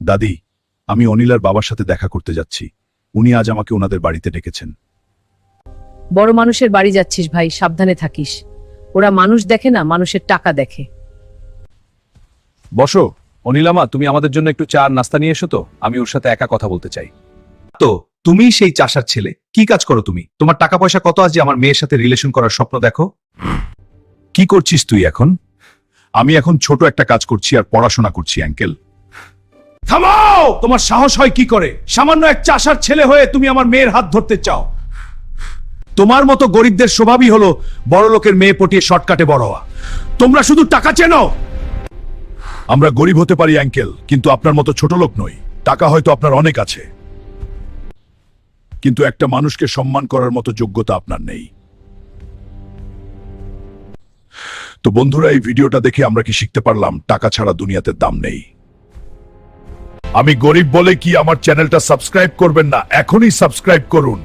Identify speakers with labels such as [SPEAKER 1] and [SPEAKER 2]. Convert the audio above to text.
[SPEAKER 1] দাদি, আমি অনিলার বাবার সাথে দেখা করতে যাচ্ছি। উনি আজ আমাকে ওনাদের বাড়িতে ডেকেছেন।
[SPEAKER 2] বড় মানুষের বাড়ি যাচ্ছিস ভাই, সাবধানে থাকিস। ওরা মানুষ দেখে না, মানুষের টাকা দেখে।
[SPEAKER 3] বসো। অনিলামা, তুমি আমাদের জন্য একটু চা আর নাস্তা নিয়ে এসো তো, আমি ওর সাথে একা কথা বলতে চাই। তো তুমি সেই চাষার ছেলে, কি কাজ করো তুমি? তোমার টাকা পয়সা কত আছে আমার মেয়ের সাথে রিলেশন করার স্বপ্ন দেখো?
[SPEAKER 1] কি করছিস তুই এখন? আমি এখন ছোট একটা কাজ করছি আর পড়াশোনা করছি আঙ্কেল।
[SPEAKER 3] থামাও! তোমার সাহস হয় কি করে? সামান্য এক চাষার ছেলে হয়ে তুমি আমার মেয়ের হাত ধরতে চাও? তোমার মতো গরিবদের স্বভাবই হলো বড় লোকের মেয়ে পটিয়ে শর্টকাটে বড় হওয়া। তোমরা শুধু টাকা চেনো।
[SPEAKER 1] আমরা গরিব হতে পারি আঙ্কেল, কিন্তু আপনার মতো ছোট লোক নই। টাকা হয়তো আপনার অনেক আছে, কিন্তু একটা মানুষকে সম্মান করার মতো যোগ্যতা আপনার নেই। তো বন্ধুরা, এই ভিডিওটা দেখে আমরা কি শিখতে পারলাম? টাকা ছাড়া দুনিয়াতে দাম নেই। আমি গরিব বলে কি আমার চ্যানেলটা সাবস্ক্রাইব করবেন না? এখনই সাবস্ক্রাইব করুন।